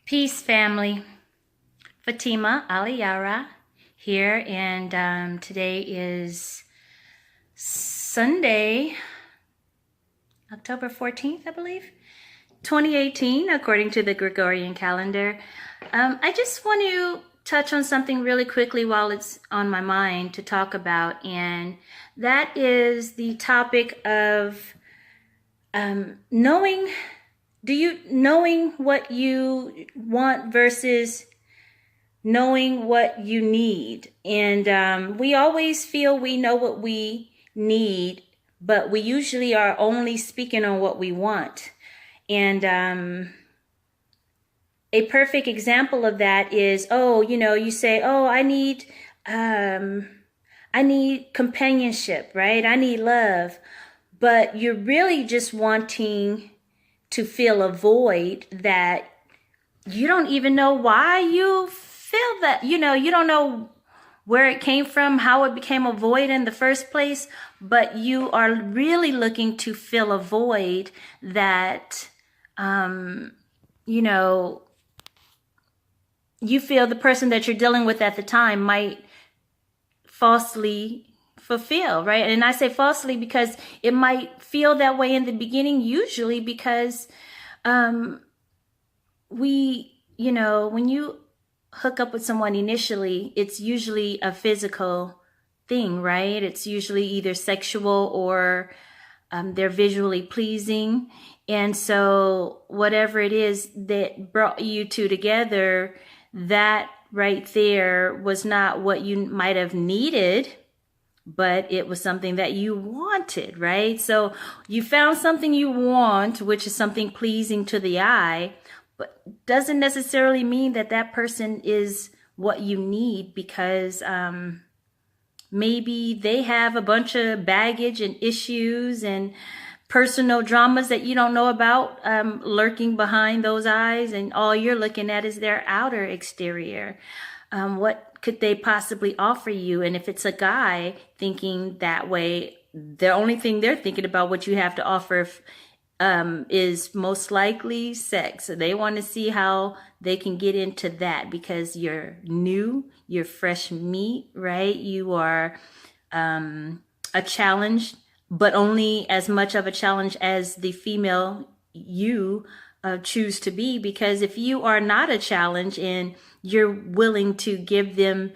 Peace, family. Fatimah-Ali here, and today is Sunday, October 14th, I believe, 2018, according to the Gregorian calendar. I just want to touch on something really quickly while it's on my mind to talk about, and that is the topic of knowing what you want versus knowing what you need. And we always feel we know what we need, but we usually are only speaking on what we want. And a perfect example of that is, you say, I need companionship, right? I need love. But you're really just wanting to fill a void that you don't even know why you feel that. You don't know where it came from, how it became a void in the first place, but you are really looking to fill a void that, you feel the person that you're dealing with at the time might falsely fulfill, right? And I say falsely because it might feel that way in the beginning, usually because when you hook up with someone initially, it's usually a physical thing, right? It's usually either sexual or they're visually pleasing. And so whatever it is that brought you two together, that right there was not what you might have needed, but it was something that you wanted, right? So you found something you want, which is something pleasing to the eye, but doesn't necessarily mean that that person is what you need, because maybe they have a bunch of baggage and issues and personal dramas that you don't know about lurking behind those eyes, and all you're looking at is their outer exterior. What could they possibly offer you? And if it's a guy thinking that way, the only thing they're thinking about what you have to offer is most likely sex. So they want to see how they can get into that, because you're new, you're fresh meat, right? You are a challenge, but only as much of a challenge as the female you choose to be. Because if you are not a challenge and you're willing to give them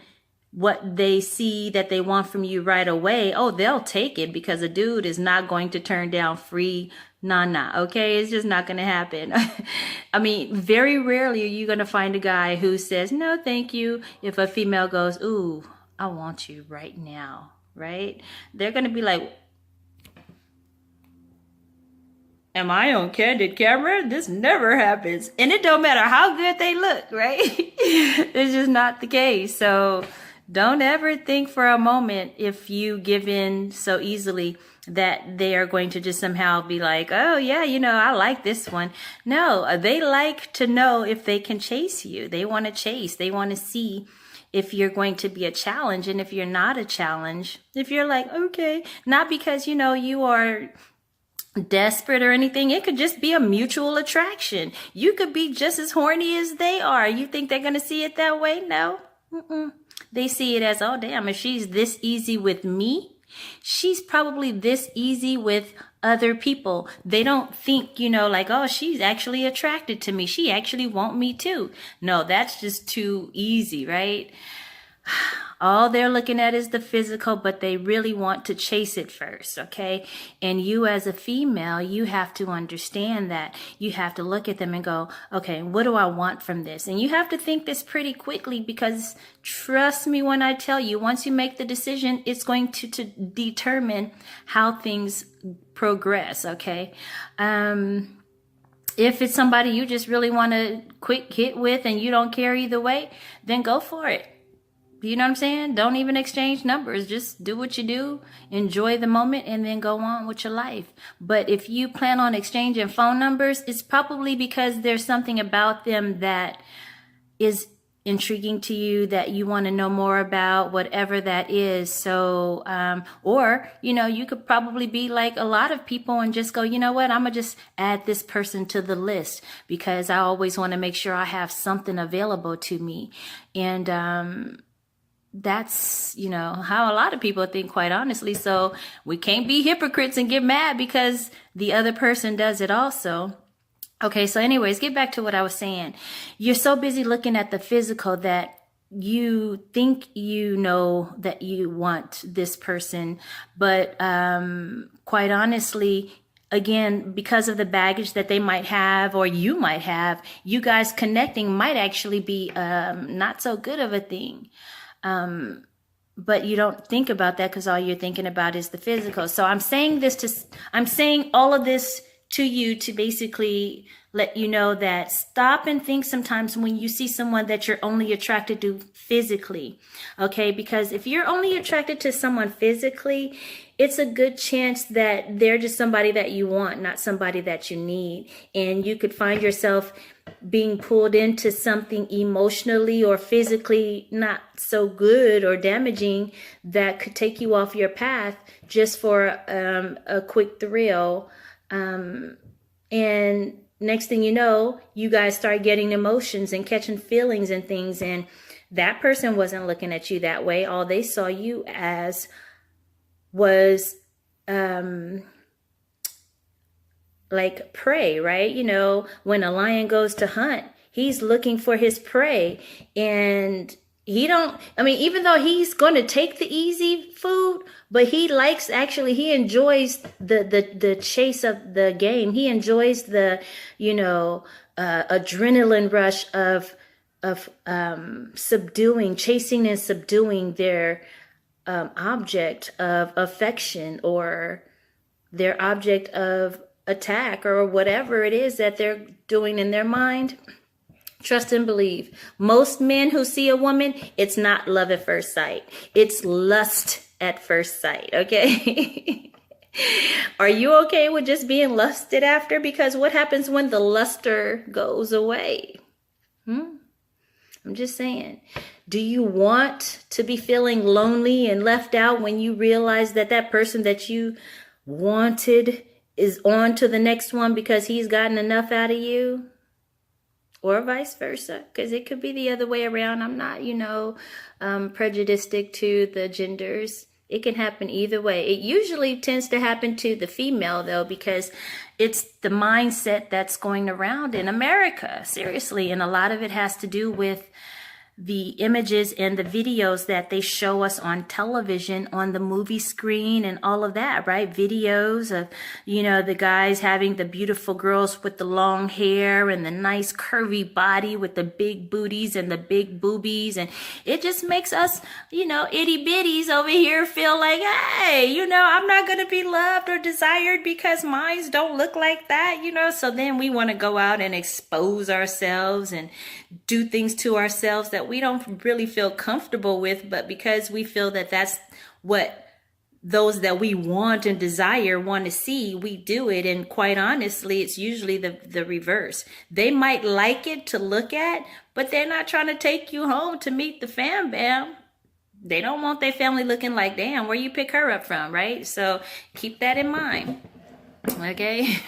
what they see that they want from you right away, they'll take it, because a dude is not going to turn down free nana, okay? It's just not going to happen. I mean, very rarely are you going to find a guy who says, no, thank you, if a female goes, ooh, I want you right now, right? They're going to be like, am I on candid camera? This never happens. And it don't matter how good they look, right? It's just not the case. So don't ever think for a moment, if you give in so easily, that they are going to just somehow be like, oh yeah, I like this one. No, they like to know if they can chase you. They want to chase. They want to see if you're going to be a challenge. And if you're not a challenge, if you're like, okay, not because, you are desperate or anything, it could just be a mutual attraction. You could be just as horny as they are. You think they're going to see it that way? No. They see it as, oh damn, if she's this easy with me, she's probably this easy with other people. They don't think, like, oh, she's actually attracted to me, she actually want me too. No, that's just too easy, right? All they're looking at is the physical, but they really want to chase it first, okay? And you as a female, you have to understand that. You have to look at them and go, okay, what do I want from this? And you have to think this pretty quickly, because trust me when I tell you, once you make the decision, it's going to determine how things progress, okay? If it's somebody you just really want to quick hit with and you don't care either way, then go for it. You know what I'm saying? Don't even exchange numbers. Just do what you do, enjoy the moment, and then go on with your life. But if you plan on exchanging phone numbers, it's probably because there's something about them that is intriguing to you that you want to know more about, whatever that is. So, or, you could probably be like a lot of people and just go, you know what, I'm going to just add this person to the list because I always want to make sure I have something available to me. And, that's, how a lot of people think, quite honestly. So we can't be hypocrites and get mad because the other person does it also. Okay, so anyways, get back to what I was saying. You're so busy looking at the physical that you think you know that you want this person, but quite honestly, again, because of the baggage that they might have or you might have, you guys connecting might actually be not so good of a thing. But you don't think about that because all you're thinking about is the physical. So I'm saying all of this to you to basically let you know that stop and think sometimes when you see someone that you're only attracted to physically. Okay, because if you're only attracted to someone physically, it's a good chance that they're just somebody that you want, not somebody that you need. And you could find yourself being pulled into something emotionally or physically not so good or damaging that could take you off your path just for a quick thrill. And next thing you know, you guys start getting emotions and catching feelings and things. And that person wasn't looking at you that way. All they saw you as was like prey, right? When a lion goes to hunt, he's looking for his prey. And even though he's going to take the easy food, but he enjoys the chase of the game. He enjoys the, adrenaline rush of chasing and subduing their object of affection or their object of attack or whatever it is that they're doing in their mind. Trust and believe. Most men who see a woman, it's not love at first sight. It's lust at first sight, okay? Are you okay with just being lusted after? Because what happens when the luster goes away? I'm just saying. Do you want to be feeling lonely and left out when you realize that that person that you wanted is on to the next one because he's gotten enough out of you? Or vice versa, because it could be the other way around. I'm not, prejudiced to the genders. It can happen either way. It usually tends to happen to the female, though, because it's the mindset that's going around in America, seriously. And a lot of it has to do with the images and the videos that they show us on television, on the movie screen and all of that, right? Videos of, the guys having the beautiful girls with the long hair and the nice curvy body with the big booties and the big boobies. And it just makes us, itty bitties over here feel like, hey, I'm not going to be loved or desired because mine don't look like that, So then we want to go out and expose ourselves and do things to ourselves that we don't really feel comfortable with, but because we feel that that's what those that we want and desire want to see, we do it. And quite honestly, it's usually the reverse. They might like it to look at, but they're not trying to take you home to meet the fam bam. They don't want their family looking like, damn, where you pick her up from, right? So keep that in mind. Okay,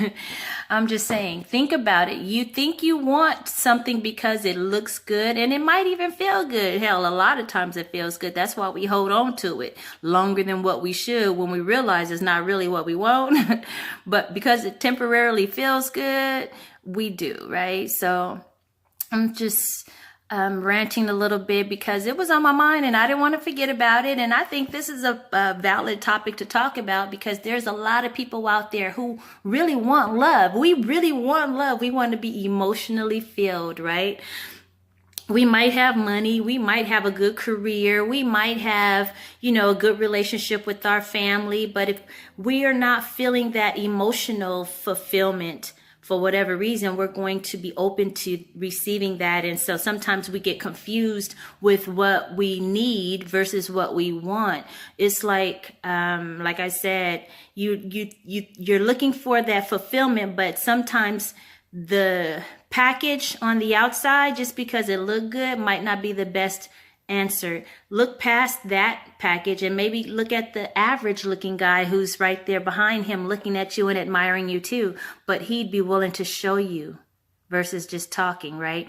I'm just saying, think about it. You think you want something because it looks good and it might even feel good. Hell, a lot of times it feels good. That's why we hold on to it longer than what we should when we realize it's not really what we want. But because it temporarily feels good, we do, right? So I'm just ranting a little bit because it was on my mind and I didn't want to forget about it. And I think this is a valid topic to talk about because there's a lot of people out there who really want love. We really want love. We want to be emotionally filled, right? We might have money. We might have a good career. We might have, a good relationship with our family. But if we are not feeling that emotional fulfillment, for whatever reason, we're going to be open to receiving that. And so sometimes we get confused with what we need versus what we want. It's like I said, you're looking for that fulfillment, but sometimes the package on the outside, just because it looked good, might not be the best answer. Look past that package and maybe look at the average looking guy who's right there behind him looking at you and admiring you too, but he'd be willing to show you versus just talking, right?